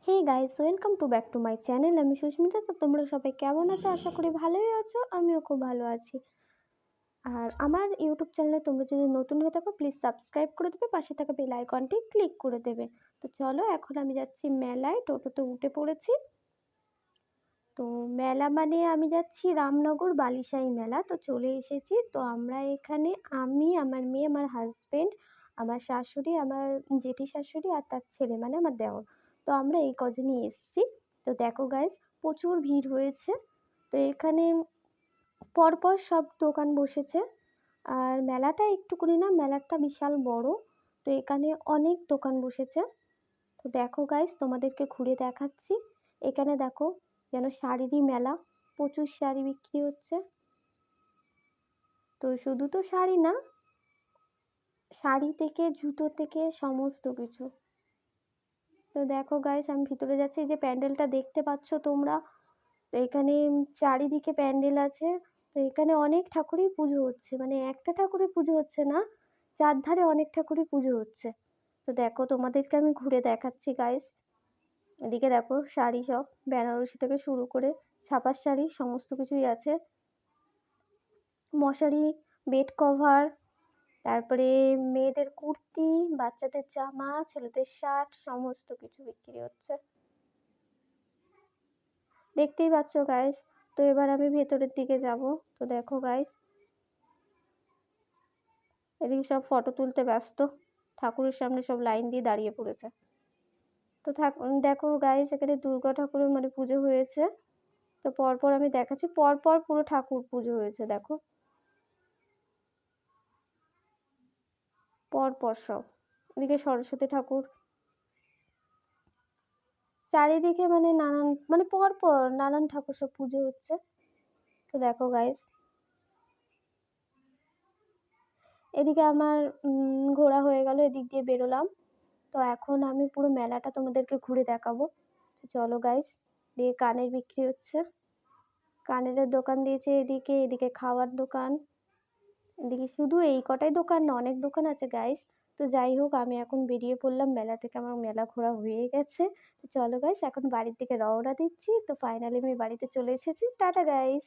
Hey guys, welcome to back to my channel. আমি সুস্মিতা। তো তোমরা সবাই কেমন আছো? আশা করি ভালোই আছো। আমিও খুব ভালো আছি। আর আমার ইউটিউব চ্যানেলে তোমরা যদি নতুন হয়ে থাকো, প্লিজ সাবস্ক্রাইব করে দেবে, পাশে থাকা বেল আইকনটি ক্লিক করে দেবে। তো চলো, এখন আমি যাচ্ছি মেলায়, টোটোতে উঠে পড়েছি। তো মেলা মানে আমি যাচ্ছি রামনগর বালিশাই মেলা। তো চলে এসেছি। তো আমরা এখানে আমি, আমার মেয়ে, আমার হাজবেন্ড, আমার শাশুড়ি, আমার জেঠি শাশুড়ি আর তার ছেলে মানে আমার দেওর। তো আমরা এই কজনই এসেছি। তো দেখো গাইস, প্রচুর ভিড় হয়েছে। তো এখানে পরপর সব দোকান বসেছে। আর মেলাটা একটুকুনি না, মেলাটা বিশাল বড়। তো এখানে অনেক দোকান বসেছে। তো দেখো গাইস, তোমাদেরকে ঘুরে দেখাচ্ছি। এখানে দেখো, যেন শাড়িরই মেলা। প্রচুর শাড়ি বিক্রি হচ্ছে। তো শুধু তো শাড়ি না, শাড়ি থেকে জুতো থেকে সমস্ত কিছু। তো দেখো গাইস, আমি ভিতরে যাচ্ছি। এই যে প্যান্ডেলটা দেখতে পাচ্ছ তোমরা, তো এখানে চারিদিকে প্যান্ডেল আছে। তো এখানে অনেক ঠাকুরই পুজো হচ্ছে, মানে একটা ঠাকুরের পুজো হচ্ছে না, চারধারে অনেক ঠাকুরই পুজো হচ্ছে। তো দেখো, তোমাদেরকে আমি ঘুরে দেখাচ্ছি গাইস। এদিকে দেখো, শাড়ি সব বেনারসি থেকে শুরু করে ছাপার শাড়ি সমস্ত কিছুই আছে। মশারি, বেড কভার, তারপরে মেয়েদের কুর্তি, বাচ্চাদের জামা, ছেলেদের শার্ট সমস্ত কিছু বিক্রি হচ্ছে। দেখতেই পাচ্ছ গাইস। তো এবার আমি ভেতরের দিকে যাব। তো দেখো গাইস, এদিকে সব ফটো তুলতে ব্যস্ত। ঠাকুরের সামনে সব লাইন দিয়ে দাঁড়িয়ে পড়েছে। তো দেখো গাইস, এখানে দুর্গা ঠাকুরের মানে পুজো হয়েছে। তো পরপর আমি দেখাচ্ছি, পরপর পুরো ঠাকুর পুজো হয়েছে দেখো, পরপর সব। এদিকে সরস্বতী ঠাকুর, চারিদিকে মানে নানান, মানে পরপর নানান ঠাকুর সব পুজো হচ্ছে। তো দেখো গাইস, এদিকে আমার ঘোরা হয়ে গেল, এদিক দিয়ে বেরোলাম। তো এখন আমি পুরো মেলাটা তোমাদেরকে ঘুরে দেখাবো। চলো গাইস। দিয়ে কানের বিক্রি হচ্ছে, কানের দোকান দিয়েছে এদিকে, এদিকে খাওয়ার দোকান। এদিকে শুধু এই কটাই দোকান না, অনেক দোকান আছে গাইস। তো যাই হোক, আমি এখন বেরিয়ে পড়লাম মেলা থেকে। আমার মেলা ঘোরা হয়ে গেছে। তো চলো গাইস, এখন বাড়ির দিকে রওনা দিচ্ছি। তো ফাইনালি আমি বাড়িতে চলে এসেছি। Tata guys.